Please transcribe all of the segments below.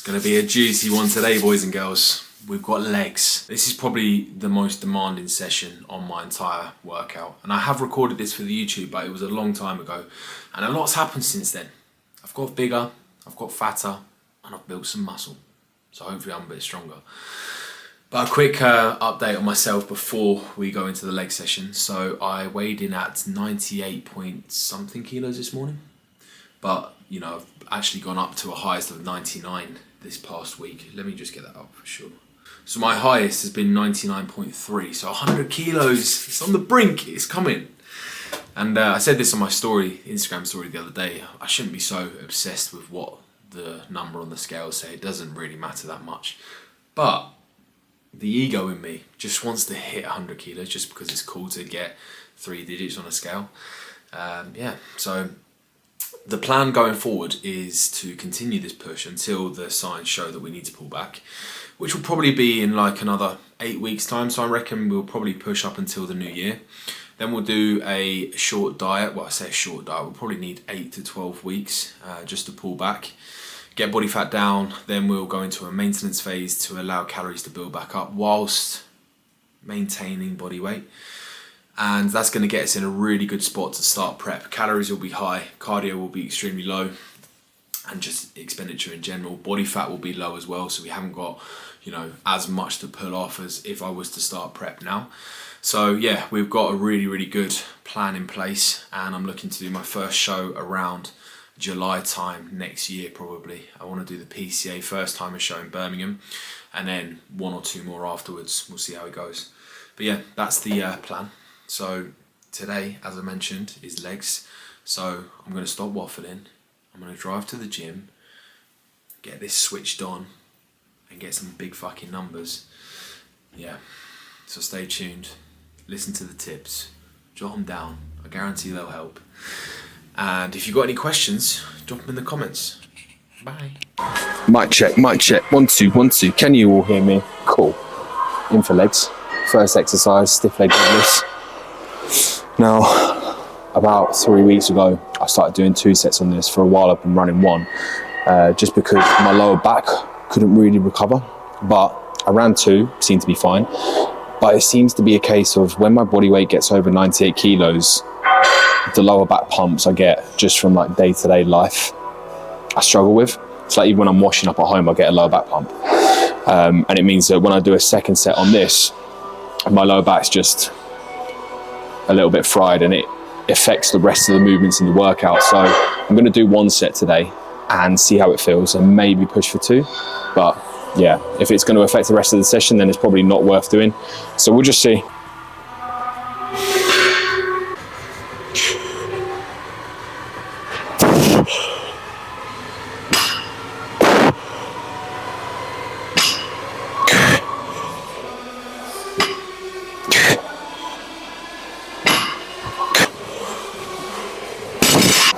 Gonna be a juicy one today, boys and girls. We've got legs. This is probably the most demanding session on my entire workout. And I have recorded this for the YouTube, but it was a long time ago. And a lot's happened since then. I've got bigger, I've got fatter, and I've built some muscle. So hopefully I'm a bit stronger. But a quick update on myself before we go into the leg session. So I weighed in at 98 point something kilos this morning. But, you know, I've actually gone up to a highest of 99 this past week. Let me just get that up for sure. So my highest has been 99.3. So 100 kilos, it's on the brink, it's coming. And I said this on my Instagram story the other day. I shouldn't be so obsessed with what the number on the scale say. It doesn't really matter that much. But the ego in me just wants to hit 100 kilos just because it's cool to get 3 digits on a scale. So the plan going forward is to continue this push until the signs show that we need to pull back, which will probably be in like another 8 weeks time. So I reckon we'll probably push up until the new year. Then we'll do a short diet. Well, I say a short diet, we'll probably need 8 to 12 weeks just to pull back, get body fat down. Then we'll go into a maintenance phase to allow calories to build back up whilst maintaining body weight. And that's going to get us in a really good spot to start prep. Calories will be high, cardio will be extremely low, and just expenditure in general. Body fat will be low as well, so we haven't got, you know, as much to pull off as if I was to start prep now. So yeah, we've got a really, really good plan in place, and I'm looking to do my first show around July time next year probably. I want to do the PCA first timer show in Birmingham, and then 1 or 2 more afterwards. We'll see how it goes. But yeah, that's the plan. So today, as I mentioned, is legs. So I'm going to stop waffling. I'm going to drive to the gym, get this switched on, and get some big fucking numbers. Yeah, so stay tuned. Listen to the tips. Jot them down. I guarantee they'll help. And if you've got any questions, drop them in the comments. Bye. Mic check, mic check. 1, 2, 1, 2. Can you all hear me? Cool. In for legs. First exercise, stiff leg deadlifts. Now, about 3 weeks ago, I started doing 2 sets on this. For a while I've been running 1, just because my lower back couldn't really recover. But I ran 2, seemed to be fine. But it seems to be a case of when my body weight gets over 98 kilos, the lower back pumps I get just from like day-to-day life, I struggle with. It's like even when I'm washing up at home, I get a lower back pump. And it means that when I do a second set on this, my lower back's just a little bit fried, and it affects the rest of the movements in the workout. So I'm going to do 1 set today and see how it feels, and maybe push for 2. But yeah, if it's going to affect the rest of the session, then it's probably not worth doing. So we'll just see.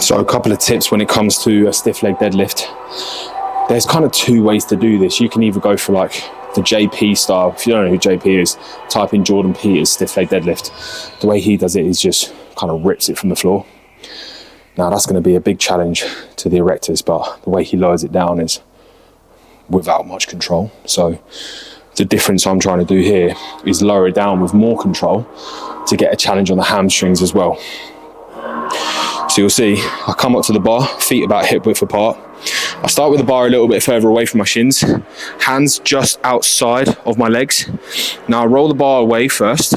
So a couple of tips when it comes to a stiff leg deadlift. There's kind of 2 ways to do this. You can either go for like the JP style. If you don't know who JP is, type in Jordan Peters stiff leg deadlift. The way he does it is just kind of rips it from the floor. Now that's going to be a big challenge to the erectors, but the way he lowers it down is without much control. So the difference I'm trying to do here is lower it down with more control to get a challenge on the hamstrings as well. So you'll see, I come up to the bar, feet about hip width apart. I start with the bar a little bit further away from my shins, hands just outside of my legs. Now I roll the bar away first,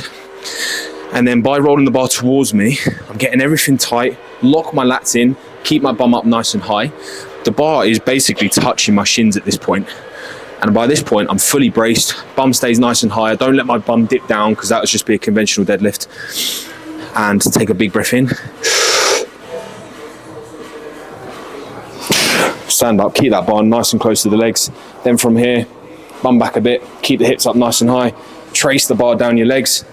and then by rolling the bar towards me, I'm getting everything tight, lock my lats in, keep my bum up nice and high. The bar is basically touching my shins at this point. And by this point, I'm fully braced, bum stays nice and high. I don't let my bum dip down because that would just be a conventional deadlift. And take a big breath in. Stand up, keep that bar nice and close to the legs. Then from here, bum back a bit, keep the hips up nice and high. Trace the bar down your legs.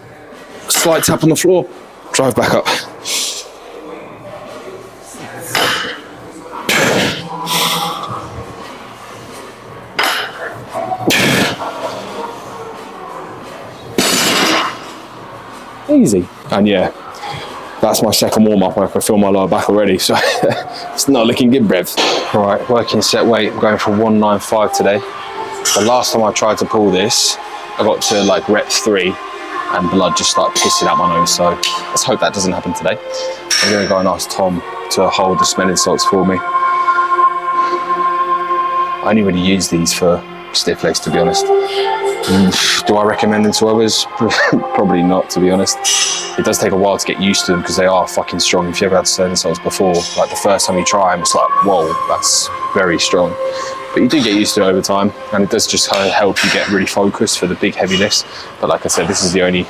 Slight tap on the floor, drive back up. Easy. And yeah, That's my second warm-up and I can feel my lower back already, so it's not looking good, brev. Right, working set weight, I'm going for 195 today. The last time I tried to pull this, I got to like rep 3 and blood just started pissing out my nose, so let's hope that doesn't happen today. I'm gonna go and ask Tom to hold the smelling salts for me. I only really use these for stiff legs, to be honest. Do I recommend them to others? Probably not, to be honest. It does take a while to get used to them because they are fucking strong. If you ever had smelling salts before, like the first time you try them, it's like, whoa, that's very strong. But you do get used to it over time, and it does just kind of help you get really focused for the big heavy lifts. But like I said, this is the only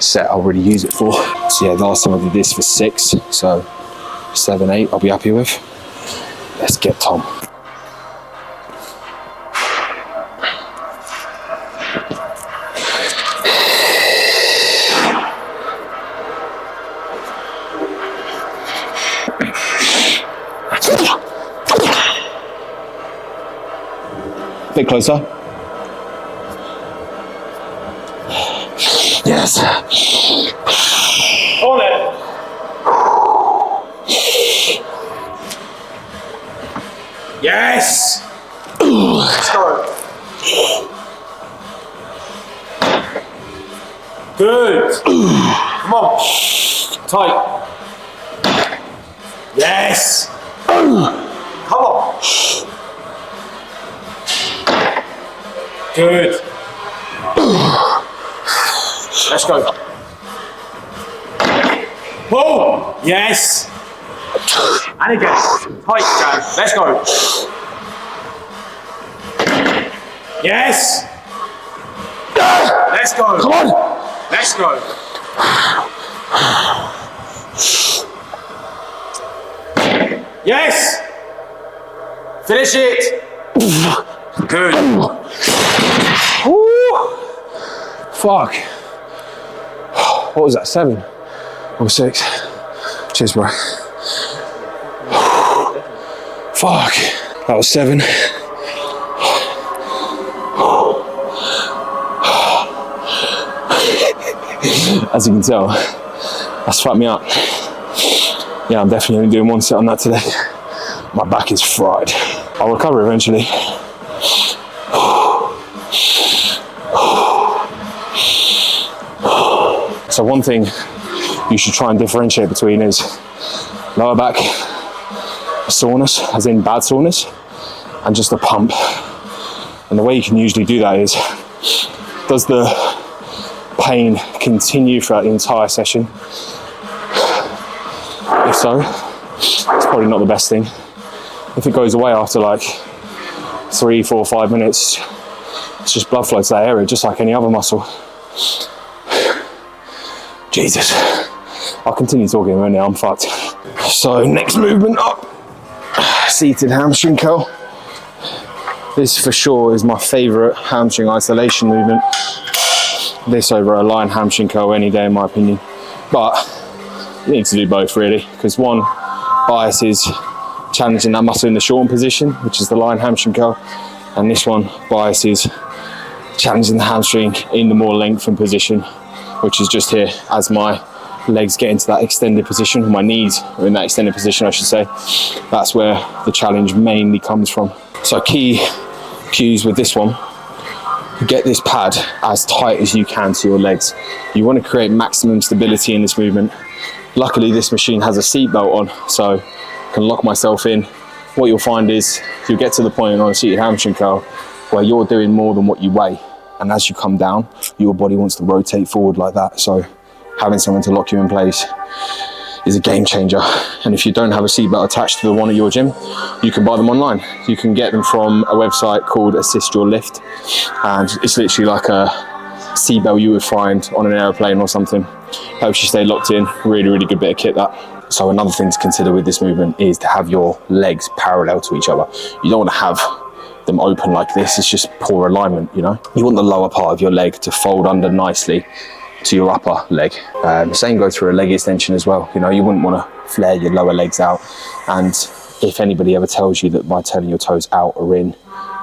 set I'll really use it for. So yeah, last time I did this for 6, so 7, 8 I'll be happy with. Let's get Tom. Bit closer. Yes. On it. Yes. Let's go. Good. Come on. Tight. Yes. Come on. Good. Let's go. Pull. Yes. And again. Tight, Jan. Let's go. Yes. Let's go. Come on. Let's go. Yes. Finish it. Good. Woo. Fuck. What was that, 7 or 6? Cheers, bro. Fuck. That was 7. As you can tell, that's fucked me up. Yeah, I'm definitely only doing 1 set on that today. My back is fried. I'll recover eventually. So one thing you should try and differentiate between is lower back soreness, as in bad soreness, and just a pump. And the way you can usually do that is, does the pain continue throughout the entire session? If so, it's probably not the best thing. If it goes away after like 3, 4, 5 minutes, it's just blood flow to that area, just like any other muscle. Jesus. I'll continue talking right now, I'm fucked. So next movement up, seated hamstring curl. This for sure is my favorite hamstring isolation movement. This over a line hamstring curl any day in my opinion. But you need to do both really, because one biases challenging that muscle in the shortened position, which is the line hamstring curl, and this one biases challenging the hamstring in the more lengthened position, which is just here as my legs get into that extended position, my knees are in that extended position I should say. That's where the challenge mainly comes from. So key cues with this one, get this pad as tight as you can to your legs. You want to create maximum stability in this movement. Luckily this machine has a seatbelt on, so I can lock myself in. What you'll find is you'll get to the point on a seated hamstring curl where you're doing more than what you weigh, and as you come down your body wants to rotate forward like that, so having someone to lock you in place is a game changer. And if you don't have a seatbelt attached to the one at your gym, you can buy them online. You can get them from a website called Assist Your Lift, and it's literally like a seatbelt you would find on an airplane or something. Helps you stay locked in. Really, really good bit of kit that. So another thing to consider with this movement is to have your legs parallel to each other. You don't want to have them open like this, it's just poor alignment, you know. You want the lower part of your leg to fold under nicely to your upper leg. Same goes for a leg extension as well. You know, you wouldn't want to flare your lower legs out, and if anybody ever tells you that by turning your toes out or in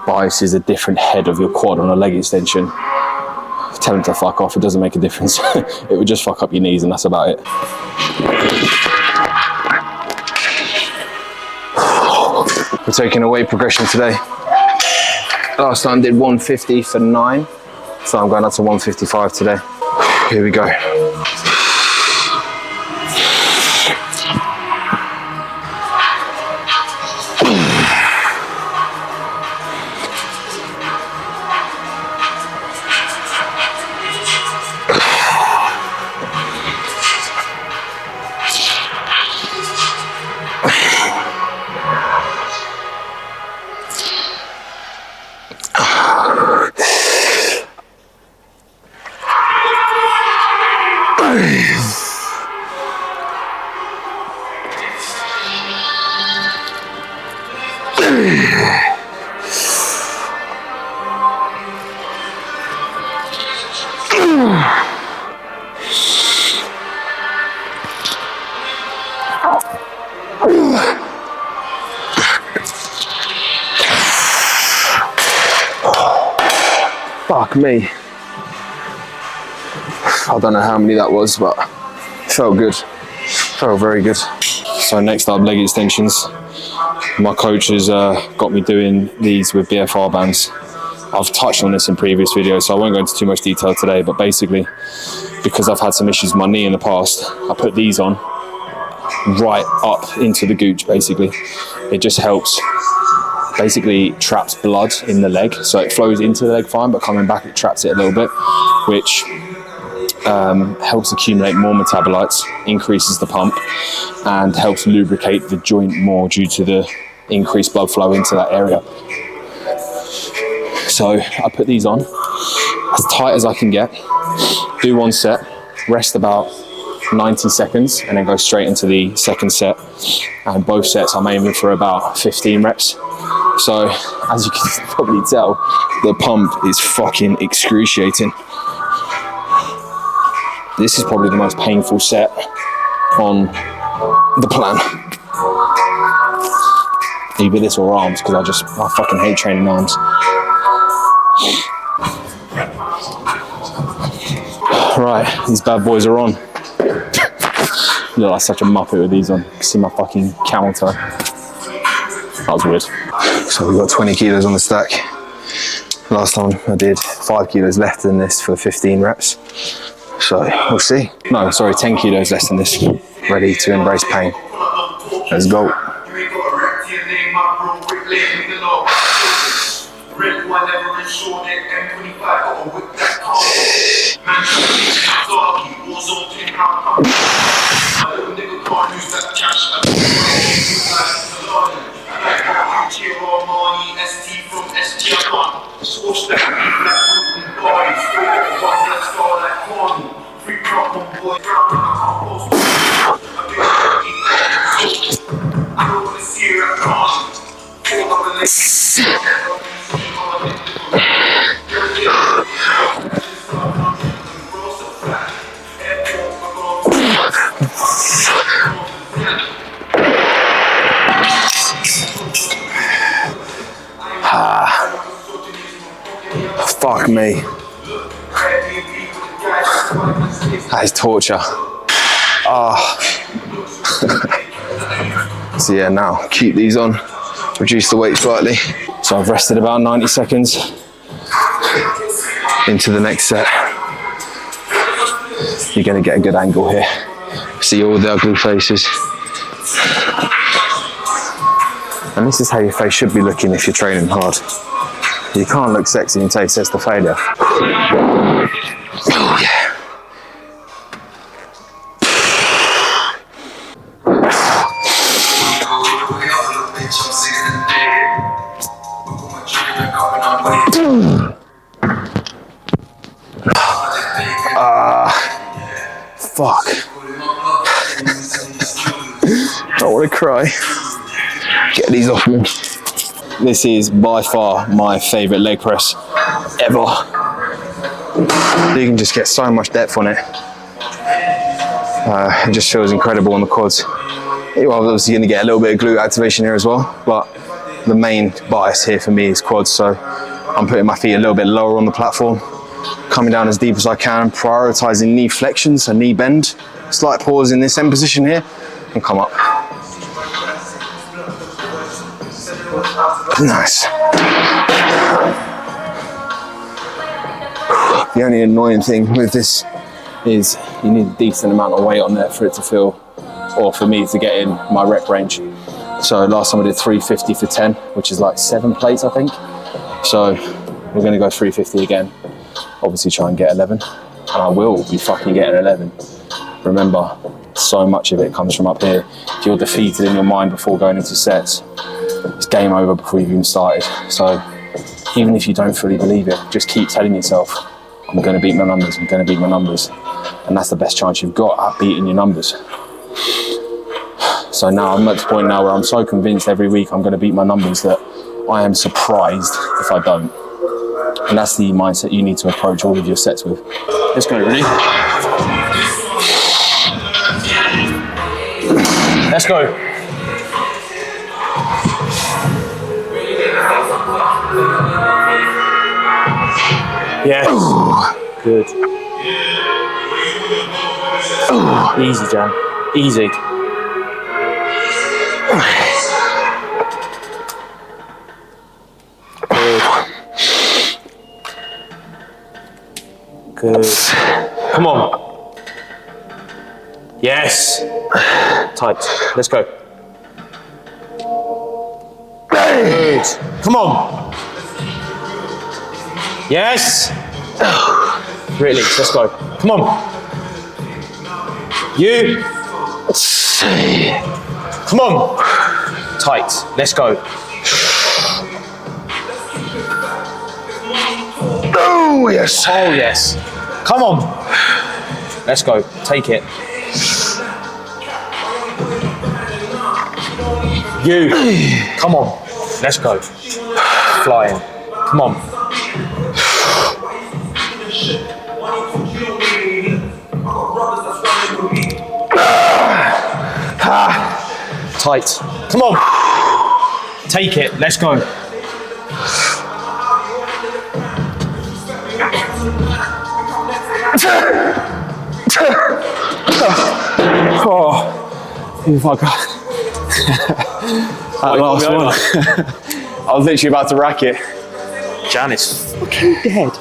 biases a different head of your quad on a leg extension, tell him to fuck off. It doesn't make a difference. It would just fuck up your knees and that's about it. We're taking a weight progression today. Last time did 150 for 9, so I'm going up to 155 today. Here we go. Fuck me. I don't know how many that was, but it felt good. Felt very good. So next up, leg extensions. My coach has got me doing these with BFR bands. I've touched on this in previous videos, so I won't go into too much detail today, but basically, because I've had some issues with my knee in the past, I put these on right up into the gooch, basically. It just helps, basically traps blood in the leg, so it flows into the leg fine, but coming back it traps it a little bit, which helps accumulate more metabolites, increases the pump, and helps lubricate the joint more due to the increased blood flow into that area. So I put these on as tight as I can get, do one set, rest about 90 seconds, and then go straight into the second set. And both sets I'm aiming for about 15 reps. So as you can probably tell, the pump is fucking excruciating. This is probably the most painful set on the plan. Either this or arms, because I fucking hate training arms. Right, these bad boys are on. Look like such a muppet with these on. You can see my fucking camel toe. That was weird. So we've got 20 kilos on the stack. Last time I did 5 kilos less than this for 15 reps. So we'll see. No, sorry, 10 kilos less than this. Ready to embrace pain. Let's go. Fuck me. That is torture. So yeah, now keep these on, reduce the weight slightly. So I've rested about 90 seconds into the next set. You're gonna get a good angle here. See all the ugly faces. And this is how your face should be looking if you're training hard. You can't look sexy and taste test the failure. Oh yeah. Fuck. I want to cry. Get these off me. This is by far my favourite leg press ever. You can just get so much depth on it. It just feels incredible on the quads. You're obviously going to get a little bit of glute activation here as well, but the main bias here for me is quads, so I'm putting my feet a little bit lower on the platform Coming down as deep as I can, prioritizing knee flexion, so knee bend. Slight pause in this end position here, and come up. Nice. The only annoying thing with this is you need a decent amount of weight on there for it to feel, or for me to get in my rep range. So last time I did 350 for 10, which is like 7 plates, I think. So we're gonna go 350 again. Obviously try and get 11, and I will be fucking getting 11. Remember, so much of it comes from up here. If you're defeated in your mind before going into sets, it's game over before you've even started. So even if you don't fully believe it, just keep telling yourself, I'm gonna beat my numbers, I'm gonna beat my numbers. And that's the best chance you've got at beating your numbers. So now I'm at the point now where I'm so convinced every week I'm gonna beat my numbers that I am surprised if I don't. And that's the mindset you need to approach all of your sets with. Let's go, ready? Let's go. Yes. Good. Easy, Jan. Easy. Good. Come on. Yes. Tight. Let's go. Good. Come on. Yes. Release. Let's go. Come on. You. Come on. Tight. Let's go. Oh, yes. Oh, yes. Come on. Let's go. Take it. You. Come on. Let's go. Flying. Come on. Tight. Come on. Take it. Let's go. Oh, if I got that last one. I was literally about to rack it. Jan is fucking dead.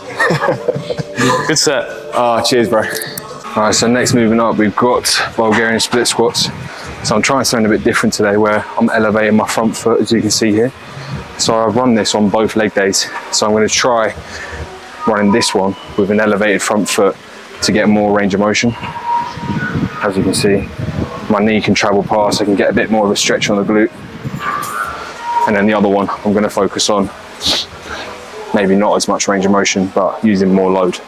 Good set. Oh, cheers, bro. Alright, so next moving up, we've got Bulgarian split squats. So I'm trying something a bit different today where I'm elevating my front foot, as you can see here. So I've run this on both leg days. So I'm going to try running this one with an elevated front foot to get more range of motion. As you can see, my knee can travel past, I can get a bit more of a stretch on the glute. And then the other one, I'm going to focus on maybe not as much range of motion, but using more load.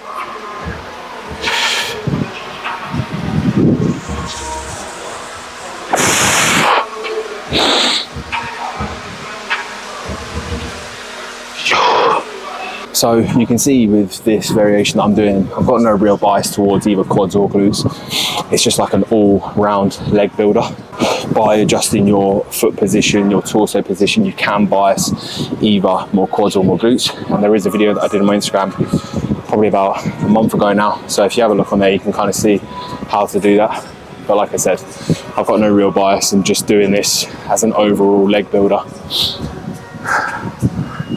So you can see with this variation that I'm doing, I've got no real bias towards either quads or glutes. It's just like an all-round leg builder. By adjusting your foot position, your torso position, you can bias either more quads or more glutes. And there is a video that I did on my Instagram probably about a month ago now. So if you have a look on there, you can kind of see how to do that. But like I said, I've got no real bias in just doing this as an overall leg builder.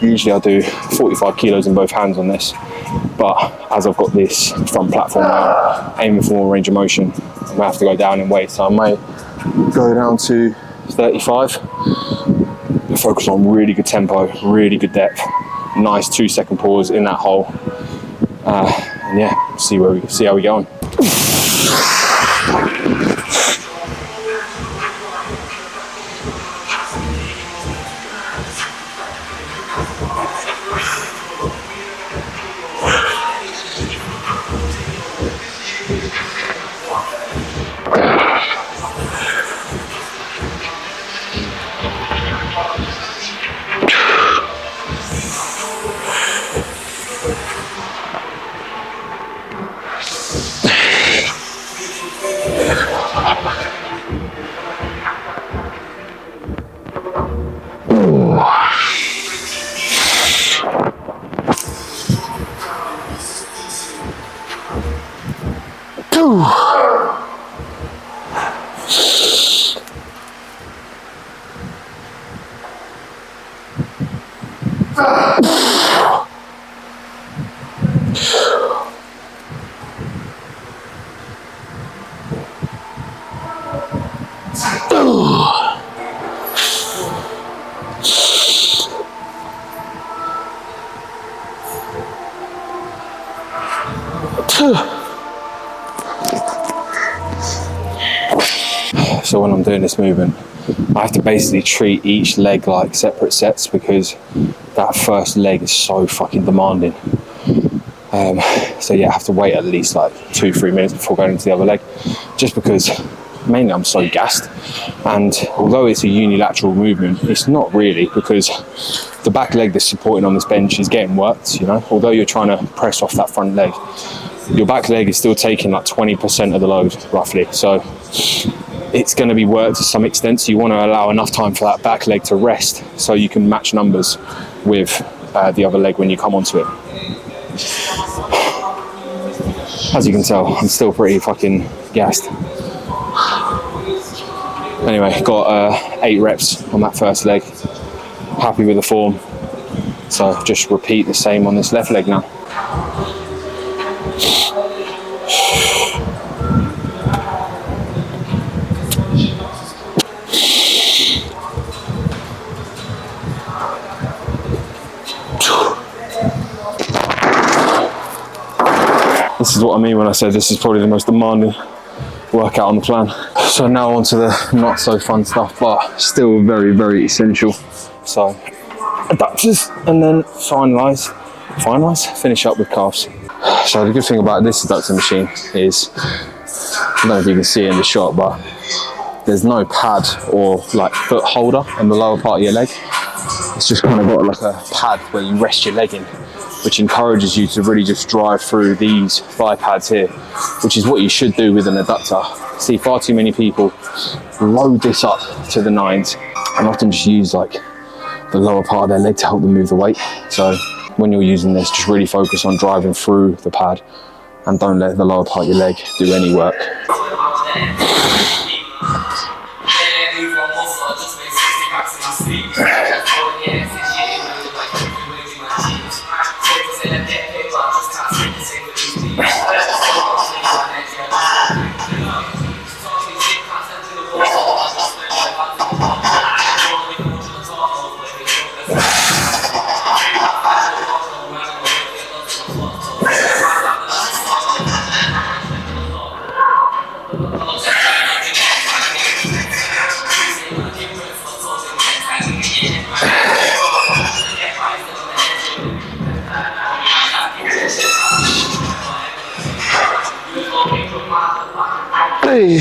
Usually I do 45 kilos in both hands on this, but as I've got this front platform now, aiming for more range of motion, I'm gonna have to go down in weight. So I may go down to 35, focus on really good tempo, really good depth, nice 2-second pause in that hole, and yeah, see how we go on. So when I'm doing this movement, I have to basically treat each leg like separate sets because that first leg is so fucking demanding. So yeah, I have to wait at least like 2-3 minutes before going into the other leg, just because mainly I'm so gassed. And although it's a unilateral movement, it's not really, because the back leg that's supporting on this bench is getting worked, you know. Although you're trying to press off that front leg, your back leg is still taking like 20% of the load roughly. So it's going to be worked to some extent. So you want to allow enough time for that back leg to rest so you can match numbers with the other leg when you come onto it. As you can tell, I'm still pretty fucking gassed. Anyway, got 8 reps on that first leg. Happy with the form. So just repeat the same on this left leg now. This is what I mean when I say this is probably the most demanding workout on the plan. So now on to the not so fun stuff, but still very, very essential. So adductors, and then finish up with calves. So the good thing about this adductor machine is, I don't know if you can see it in the shot, but there's no pad or like foot holder on the lower part of your leg. It's just kind of got like a pad where you rest your leg in, which encourages you to really just drive through these thigh pads here, which is what you should do with an adductor. See far too many people load this up to the nines and often just use like the lower part of their leg to help them move the weight. So when you're using this, just really focus on driving through the pad and don't let the lower part of your leg do any work. Hey.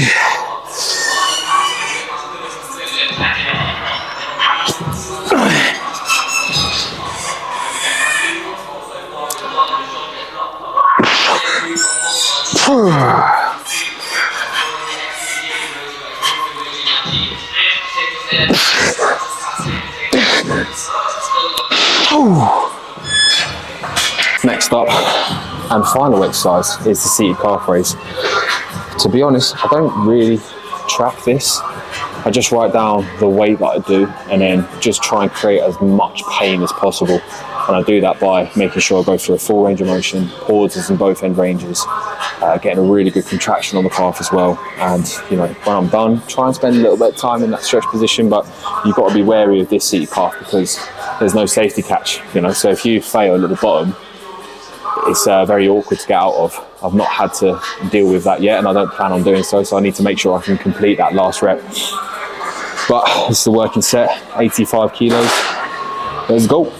Next up and final exercise is the seated calf raise. To be honest, I don't really track this. I just write down the weight that I do and then just try and create as much pain as possible. And I do that by making sure I go through a full range of motion, pauses in both end ranges, getting a really good contraction on the calf as well. And you know, when I'm done, try and spend a little bit of time in that stretch position, but you've got to be wary of this seated calf because there's no safety catch, you know. So if you fail at the bottom, it's very awkward to get out of. I've not had to deal with that yet and I don't plan on doing so, so I need to make sure I can complete that last rep. But this is the working set, 85 kilos. Let's go.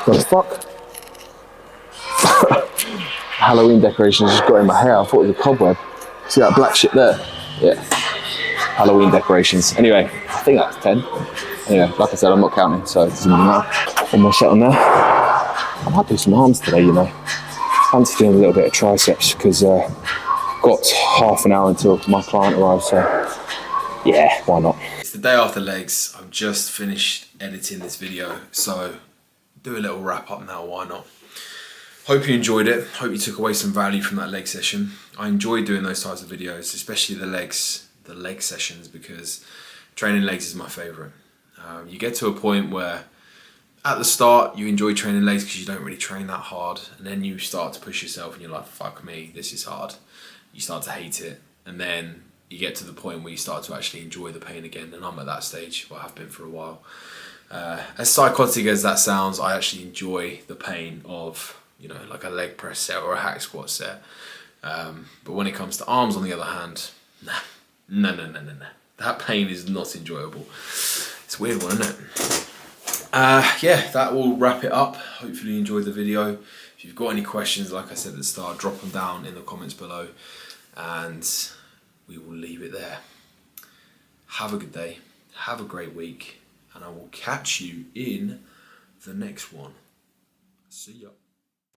What the fuck? Halloween decorations just got in my hair. I thought it was a cobweb. See that black shit there? Yeah. Halloween decorations. Anyway, I think that's 10. Anyway, like I said, I'm not counting, so it doesn't really matter. One more set on there. I might do some arms today, you know. Fancy doing a little bit of triceps because got half an hour until my client arrives, so yeah, why not? It's the day after legs. I've just finished editing this video, so do a little wrap up now, why not? Hope you enjoyed it. Hope you took away some value from that leg session. I enjoy doing those types of videos, especially the leg sessions, because Training legs is my favourite. You get to a point where at the start you enjoy training legs because you don't really train that hard, and then you start to push yourself and you're like, fuck me, this is hard. You start to hate it, and then you get to the point where you start to actually enjoy the pain again, and I'm at that stage, well, I have been for a while. As psychotic as that sounds, I actually enjoy the pain of, you know, like a leg press set or a hack squat set. But when it comes to arms, on the other hand, no. That pain is not enjoyable. It's a weird one, isn't it? Yeah, that will wrap it up. Hopefully you enjoyed the video. If you've got any questions, like I said at the start, drop them down in the comments below, and we will leave it there. Have a good day. Have a great week. And I will catch you in the next one. See ya.